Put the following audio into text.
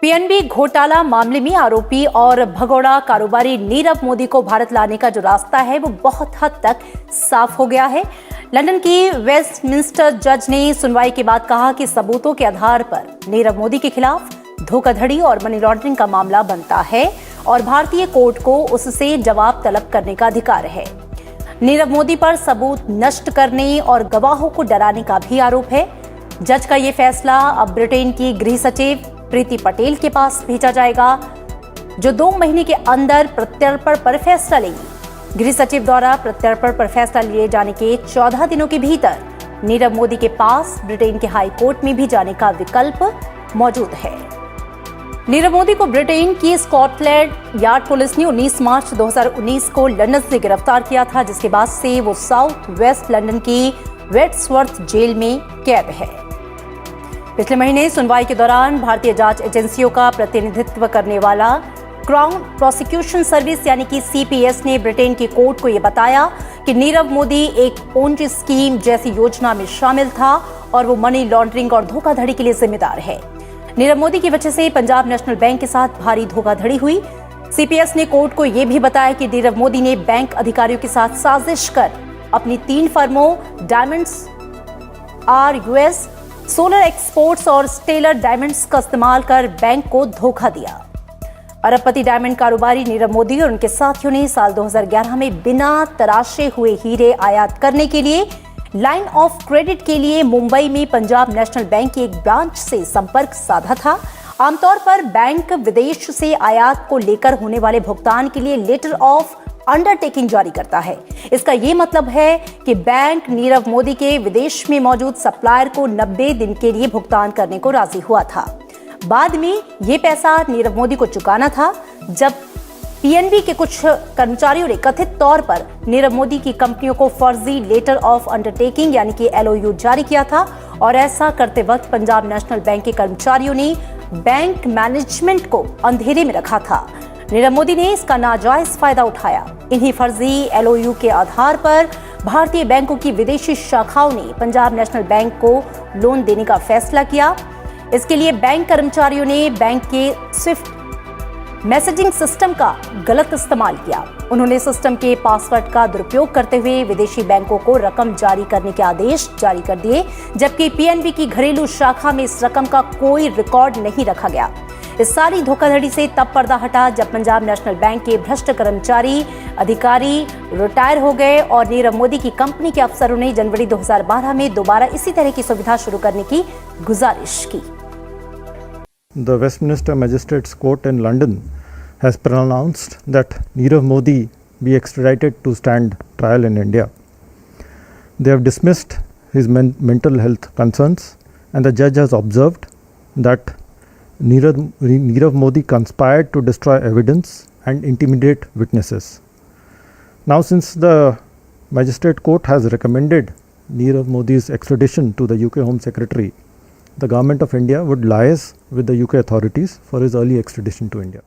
PNB घोटाला मामले में आरोपी और भगोड़ा कारोबारी नीरव मोदी को भारत लाने का जो रास्ता है वो बहुत हद तक साफ हो गया है। लंदन की वेस्टमिंस्टर जज ने सुनवाई के बाद कहा कि सबूतों के आधार पर नीरव मोदी के खिलाफ धोखाधड़ी और मनी लॉन्ड्रिंग का मामला बनता है और भारतीय कोर्ट को उससे जवाब तलब करने का अधिकार है। नीरव मोदी पर सबूत नष्ट करने और गवाहों को डराने का भी आरोप है। जज का ये फैसला अब ब्रिटेन की गृह सचिव प्रीति पटेल के पास भेजा जाएगा, जो 2 महीने के अंदर प्रत्यर्पण पर फैसला लेंगी। गृह सचिव द्वारा प्रत्यर्पण पर फैसला लिए जाने के 14 दिनों के भीतर नीरव मोदी के पास ब्रिटेन के हाई कोर्ट में भी जाने का विकल्प मौजूद है। नीरव मोदी को ब्रिटेन की स्कॉटलैंड यार्ड पुलिस ने 19 मार्च 2019 को लंदन से गिरफ्तार किया था, जिसके बाद से वो साउथ वेस्ट लंदन की वेट्सवर्थ जेल में कैद है। पिछले महीने सुनवाई के दौरान भारतीय जांच एजेंसियों का प्रतिनिधित्व करने वाला क्राउन प्रोसिक्यूशन सर्विस यानी कि सीपीएस ने ब्रिटेन की कोर्ट को यह बताया कि नीरव मोदी एक पोंजी स्कीम जैसी योजना में शामिल था और वो मनी लॉन्ड्रिंग और धोखाधड़ी के लिए जिम्मेदार है। नीरव मोदी की वजह से पंजाब नेशनल बैंक के साथ भारी धोखाधड़ी हुई। सीपीएस ने कोर्ट को यह भी बताया कि नीरव मोदी ने बैंक अधिकारियों के साथ साजिश कर अपनी 3 फर्मों डायमंड्स RUS, सोलर एक्सपोर्ट्स और स्टेलर डायमंड्स का इस्तेमाल कर बैंक को धोखा दिया। अरबपति डायमंड कारोबारी नीरव मोदी और उनके साथियों ने साल 2011 में बिना तराशे हुए हीरे आयात करने के लिए लाइन ऑफ क्रेडिट के लिए मुंबई में पंजाब नेशनल बैंक की एक ब्रांच से संपर्क साधा था। आमतौर पर बैंक विदेश से आयात को लेकर होने वाले भुगतान के लिए लेटर ऑफ अंडरटेकिंग जारी करता है। इसका ये मतलब है कि बैंक नीरव मोदी के विदेश में मौजूद सप्लायर को 90 दिन के लिए भुगतान करने को राजी हुआ था। बाद में ये पैसा नीरव मोदी को चुकाना था। जब पीएनबी के कुछ कर्मचारियों ने कथित तौर पर नीरव मोदी की कंपनियों को फर्जी लेटर ऑफ अंडरटेकिंग यानी कि LOU जारी किया था और ऐसा करते वक्त पंजाब नेशनल बैंक के कर्मचारियों ने बैंक मैनेजमेंट को अंधेरे में रखा था। नीरव मोदी ने इसका नाजायज फायदा उठाया। इन्हीं फर्जी LOU के आधार पर भारतीय बैंकों की विदेशी शाखाओं ने पंजाब नेशनल बैंक को लोन देने का फैसला किया। इसके लिए बैंक कर्मचारियों ने बैंक के स्विफ्ट मैसेजिंग सिस्टम का गलत इस्तेमाल किया। उन्होंने सिस्टम के पासवर्ड का दुरुपयोग करते हुए विदेशी बैंकों को रकम जारी करने के आदेश जारी कर दिए, जबकि पीएनबी की घरेलू शाखा में इस रकम का कोई रिकॉर्ड नहीं रखा गया। इस सारी धोखाधड़ी से तब पर्दा हटा जब पंजाब नेशनल बैंक के भ्रष्ट कर्मचारी अधिकारी रिटायर हो गए और नीरव मोदी की कंपनी के अफसरों ने जनवरी 2012 में दोबारा इसी तरह की सुविधा शुरू करने की गुजारिश की। The Westminster Magistrates Court in London has pronounced that Nirav Modi be extradited to stand trial in India. They have dismissed his mental health concerns, and the judge has observed that Nirav Modi conspired to destroy evidence and intimidate witnesses. Now, since the Magistrate Court has recommended Nirav Modi's extradition to the UK Home Secretary, the Government of India would liaise with the UK authorities for his early extradition to India.